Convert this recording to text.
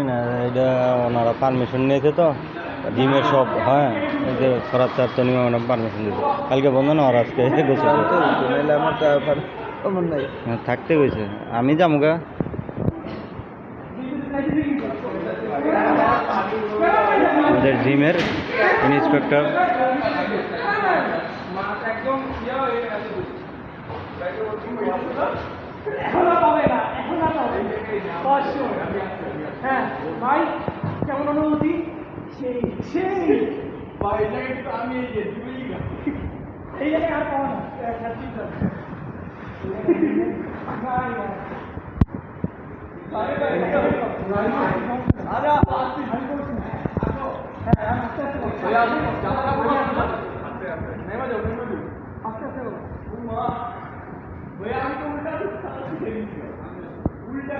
না, এটা ওনারা পারমিশন নিয়েছে তো জিমের সব। হ্যাঁ, এই যে খরার চার তো নিয়ম পারমিশন দিয়েছে। কালকে বন্ধ না, আর আজকে গোসল থাকতে গেছে। আমি যাবো গা। আমাদের জিমের ইন্সপেক্টর হ্যাঁ ভাই, কেমন অনুভূতি? সেই সেই ভাই, আমি এই জায়গায় আর পাবো না। উল্টা